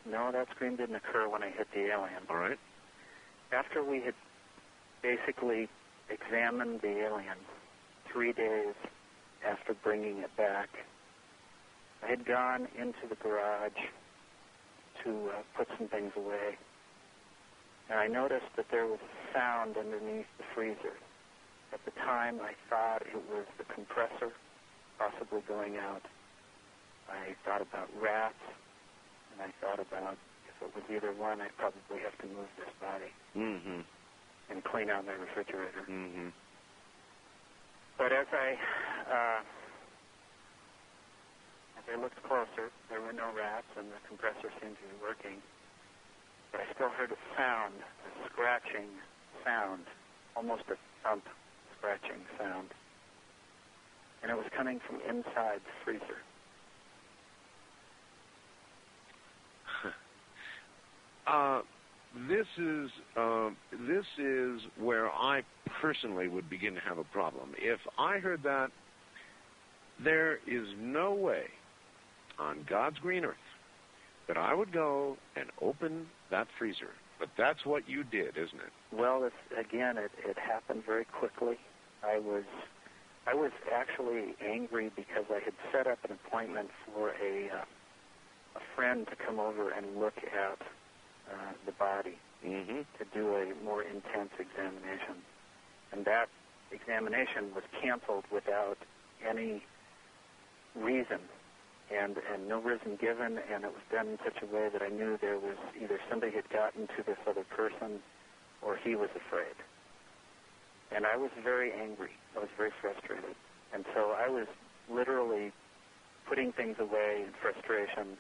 No, that scream didn't occur when I hit the alien. All right. After we had basically examined the alien 3 days after bringing it back, I had gone into the garage to put some things away, and I noticed that there was a sound underneath the freezer. At the time, I thought it was the compressor possibly going out. I thought about rats, and I thought about if it was either one, I'd probably have to move this body and clean out my refrigerator. But as I looked closer, there were no rats, and the compressor seemed to be working. But I still heard a sound, a scratching sound, almost a thump scratching sound. And it was coming from inside the freezer. This is where I personally would begin to have a problem. If I heard that, there is no way on God's green earth that I would go and open that freezer. But that's what you did, isn't it? Well, it happened very quickly. I was actually angry because I had set up an appointment for a friend to come over and look at the body to do a more intense examination. And that examination was canceled without any reason, and no reason given, and it was done in such a way that I knew there was either somebody had gotten to this other person or he was afraid. And I was very angry. I was very frustrated. And so I was literally putting things away in frustration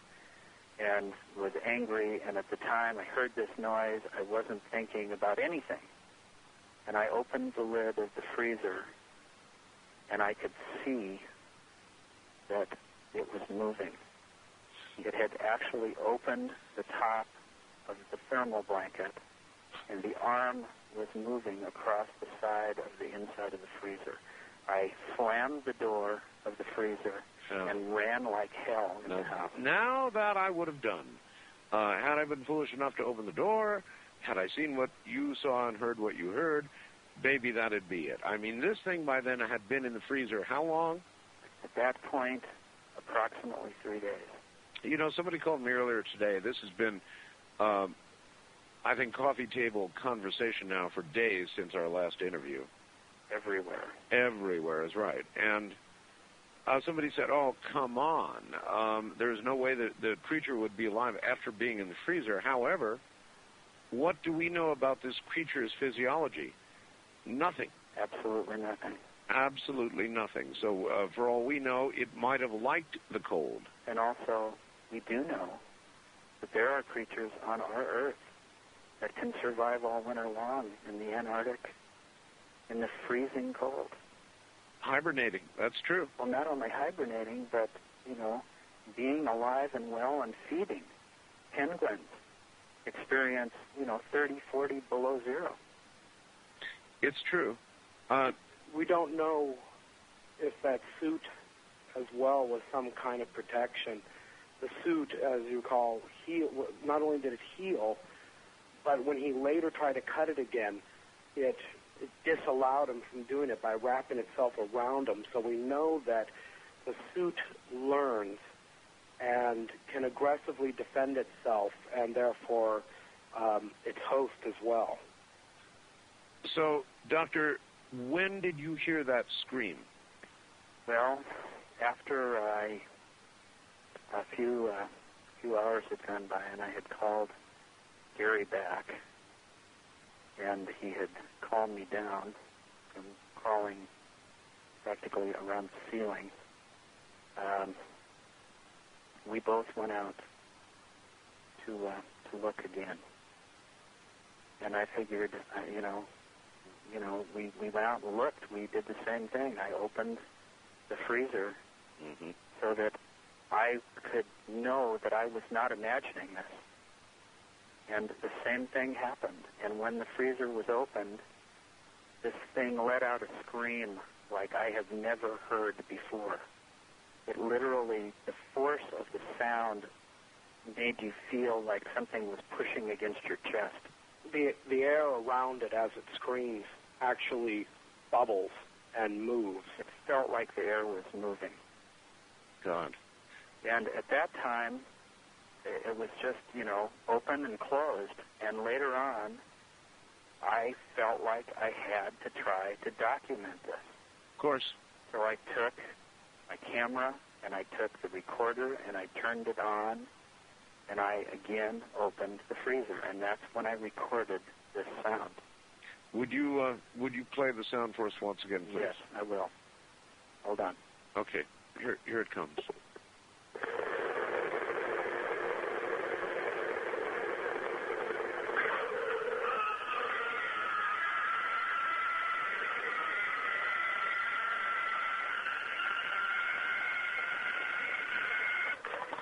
and was angry, and at the time I heard this noise, I wasn't thinking about anything. And I opened the lid of the freezer, and I could see that it was moving. It had actually opened the top of the thermal blanket, and the arm was moving across the side of the inside of the freezer. I slammed the door of the freezer and ran like hell in the house. Now that I would have done. Had I been foolish enough to open the door, had I seen what you saw and heard what you heard, maybe that'd be it. I mean, this thing by then had been in the freezer how long? At that point, approximately 3 days. You know, somebody called me earlier today. This has been, I think, coffee table conversation now for days since our last interview. Everywhere. Everywhere is right. And somebody said, oh, come on. There's no way that the creature would be alive after being in the freezer. However, what do we know about this creature's physiology? Nothing. Absolutely nothing. Absolutely nothing. So for all we know, it might have liked the cold. And also, we do know that there are creatures on our Earth that can survive all winter long in the Antarctic, in the freezing cold. Hibernating, that's true. Well, not only hibernating, but, being alive and well and feeding. Penguins experience, 30, 40 below zero. It's true. We don't know if that suit as well was some kind of protection. The suit, as you recall, not only did it heal, but when he later tried to cut it again, it disallowed him from doing it by wrapping itself around him. So we know that the suit learns and can aggressively defend itself, and therefore its host as well. So, Doctor, when did you hear that scream? Well, after a few hours had gone by, and I had called Gary back, and he had calmed me down from crawling practically around the ceiling. We both went out to look again, and I figured, we went out and looked. We did the same thing. I opened the freezer so that I could know that I was not imagining this. And the same thing happened. And when the freezer was opened, this thing let out a scream like I have never heard before. It literally, the force of the sound made you feel like something was pushing against your chest? The air around it as it screams actually bubbles and moves. It felt like the air was moving. God. And at that time, it was just, open and closed. And later on, I felt like I had to try to document this. Of course. So I took my camera and I took the recorder and I turned it on and I again opened the freezer, and that's when I recorded this sound. Would you play the sound for us once again, please? Yes, I will. Hold on. Okay. Here it comes.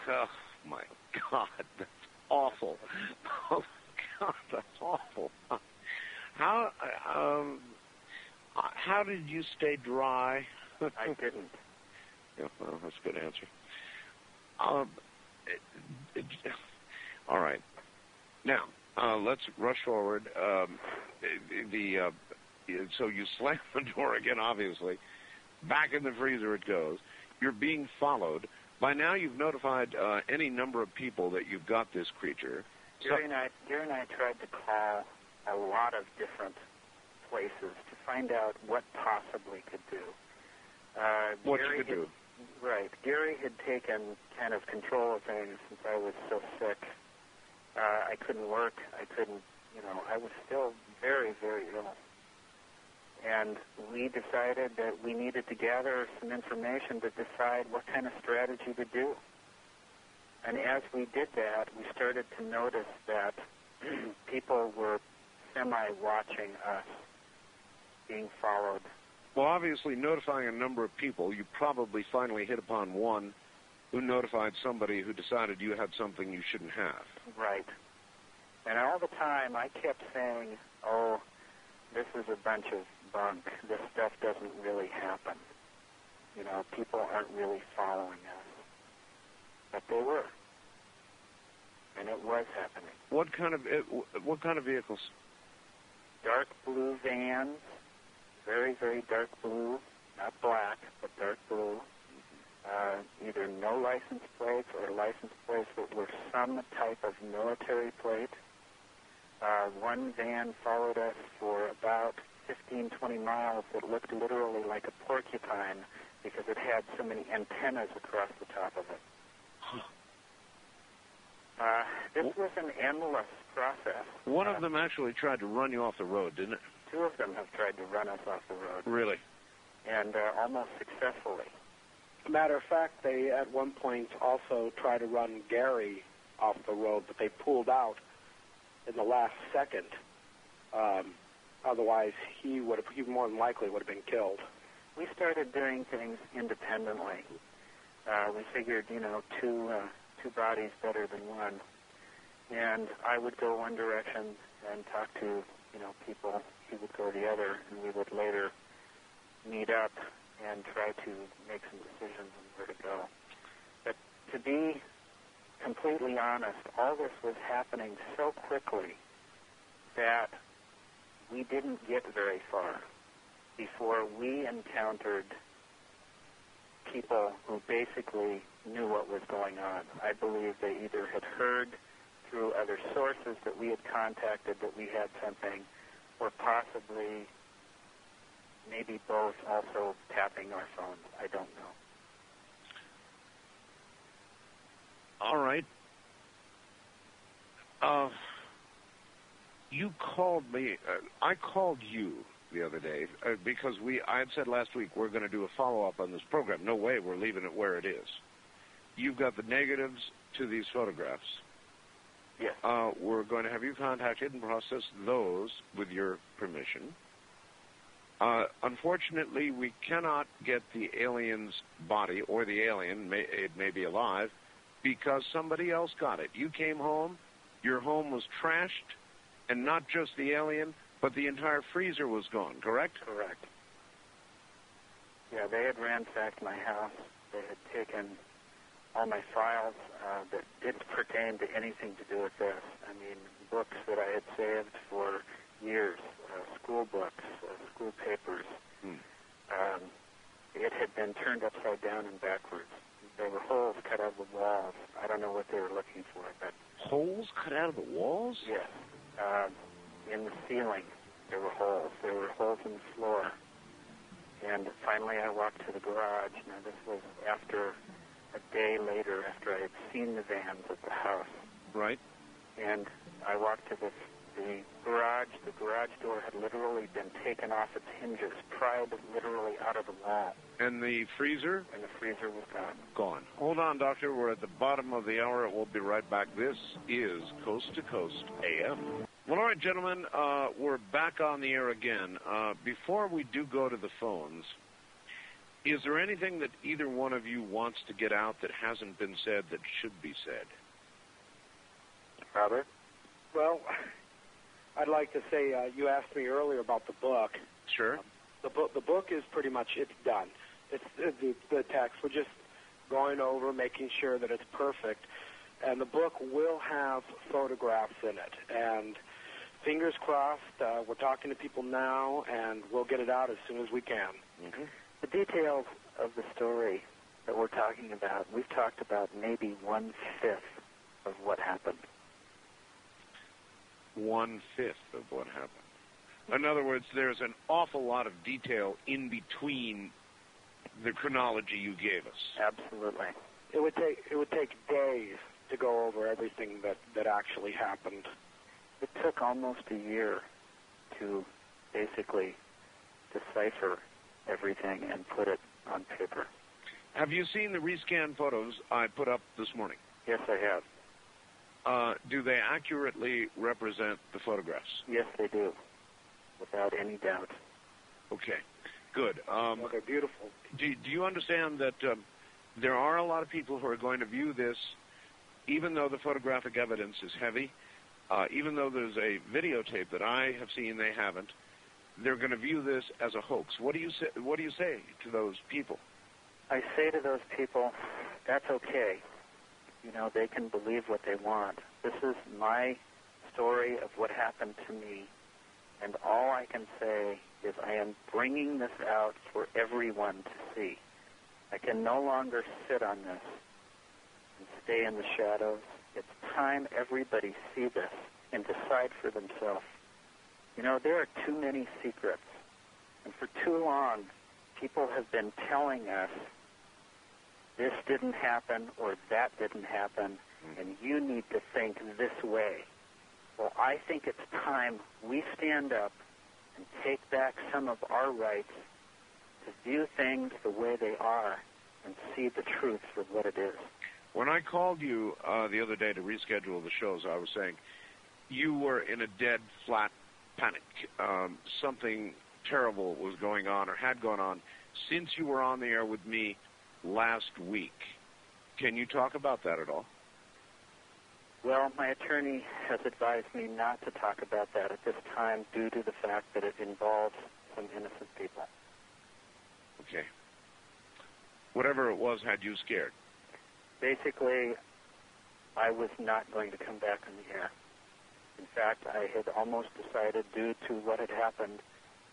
Oh, my God, that's awful. Oh, God, that's awful. How did you stay dry? I didn't. Yeah, well, that's a good answer. All right. Now, let's rush forward. So you slam the door again, obviously. Back in the freezer it goes. You're being followed. By now you've notified any number of people that you've got this creature. Gary and I tried to call a lot of different places to find out what possibly could do. What you could do. Right. Gary had taken kind of control of things since I was so sick. I couldn't work. I was still very, very ill. And we decided that we needed to gather some information to decide what kind of strategy to do. And as we did that, we started to notice that people were semi-watching us being followed. Well, obviously, notifying a number of people, you probably finally hit upon one who notified somebody who decided you had something you shouldn't have. Right. And all the time, I kept saying, oh, this is a bunch of bunk. This stuff doesn't really happen. People aren't really following us. But they were. And it was happening. What kind of vehicles? Dark blue vans, very, very dark blue, not black, but dark blue. Either no license plates or license plates that were some type of military plate. One van followed us for about 15, 20 miles. It looked literally like a porcupine because it had so many antennas across the top of it. This was an endless process. One of them actually tried to run you off the road, didn't it? Two of them have tried to run us off the road. Really? And almost successfully. Matter of fact, they at one point also tried to run Gary off the road, but they pulled out in the last second. Otherwise, he more than likely would have been killed. We started doing things independently. We figured, two bodies better than one. And I would go one direction and talk to, people. He would go the other, and we would later meet up and try to make some decisions on where to go. But to be completely honest, all this was happening so quickly that we didn't get very far before we encountered people who basically knew what was going on. I believe they either had heard through other sources that we had contacted that we had something, or possibly maybe both also tapping our phones. I don't know. All right. You called me. I called you the other day because I had said last week we're going to do a follow-up on this program. No way we're leaving it where it is. You've got the negatives to these photographs. Yes. We're going to have you contacted and process those with your permission. Unfortunately, we cannot get the alien's body or the alien, it may be alive, because somebody else got it. You came home, your home was trashed, and not just the alien, but the entire freezer was gone, correct? Correct. Yeah, they had ransacked my house. They had taken all my files that didn't pertain to anything to do with this. I mean, books that I had saved for years, school books, school papers. It had been turned upside down and backwards. There were holes cut out of the walls. I don't know what they were looking for, but... Holes cut out of the walls? Yes. In the ceiling, there were holes. There were holes in the floor. And finally, I walked to the garage. Now, this was after a day later, after I had seen the vans at the house. Right. And I walked to the garage. The garage door had literally been taken off its hinges, pried literally out of the wall. And the freezer? And the freezer was gone. Gone. Hold on, Doctor. We're at the bottom of the hour. We'll be right back. This is Coast to Coast AM. Well, all right, gentlemen, we're back on the air again. Before we do go to the phones, is there anything that either one of you wants to get out that hasn't been said that should be said? Robert? Well, I'd like to say you asked me earlier about the book. Sure. The book is pretty much, it's done. It's the text. We're just going over, making sure that it's perfect. And the book will have photographs in it. And fingers crossed, we're talking to people now, and we'll get it out as soon as we can. Mm-hmm. The details of the story that we're talking about, we've talked about maybe 1/5 of what happened. 1/5 of what happened. In other words, there's an awful lot of detail in between the chronology you gave us. Absolutely. It would take days to go over everything that actually happened. It took almost a year to basically decipher everything and put it on paper. Have you seen the rescan photos I put up this morning? Yes, I have. Do they accurately represent the photographs? Yes, they do, without any doubt. Okay, good. Well, they're beautiful. Do you understand that there are a lot of people who are going to view this, even though the photographic evidence is heavy, even though there's a videotape that I have seen they haven't, they're going to view this as a hoax. What do you say to those people? I say to those people, that's okay. You know, they can believe what they want. This is my story of what happened to me, and all I can say is I am bringing this out for everyone to see. I can no longer sit on this and stay in the shadows. It's time everybody see this and decide for themselves. You know, there are too many secrets, and for too long, people have been telling us this didn't happen or that didn't happen, and you need to think this way. Well, I think it's time we stand up and take back some of our rights to view things the way they are and see the truth for what it is. When I called you the other day to reschedule the shows, I was saying you were in a dead, flat panic. Something terrible was going on or had gone on since you were on the air with me last week. Can you talk about that at all? Well, my attorney has advised me not to talk about that at this time due to the fact that it involves some innocent people. Okay. Whatever it was had you scared? Basically, I was not going to come back on the air. In fact, I had almost decided, due to what had happened,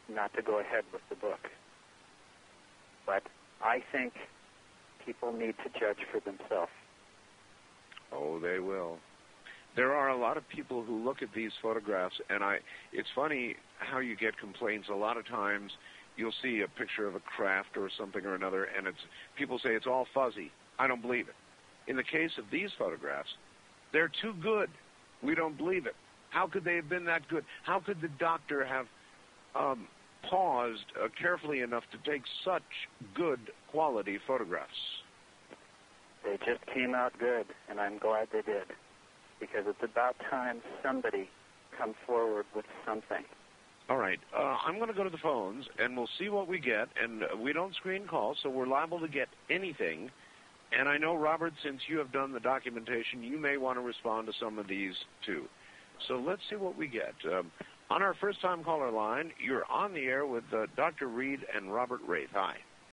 not to go ahead with the book. But I think people need to judge for themselves. Oh, they will. There are a lot of people who look at these photographs, and it's funny how you get complaints. A lot of times you'll see a picture of a craft or something or another, and people say it's all fuzzy. I don't believe it. In the case of these photographs, they're too good. We don't believe it. How could they have been that good? How could the doctor have paused carefully enough to take such good quality photographs? They just came out good, and I'm glad they did, because it's about time somebody come forward with something. All right. I'm going to go to the phones, and we'll see what we get. And we don't screen calls, so we're liable to get anything. And I know, Robert, since you have done the documentation, you may want to respond to some of these, too. So let's see what we get. On our first-time caller line, you're on the air with Dr. Reed and Robert Wraith. Hi.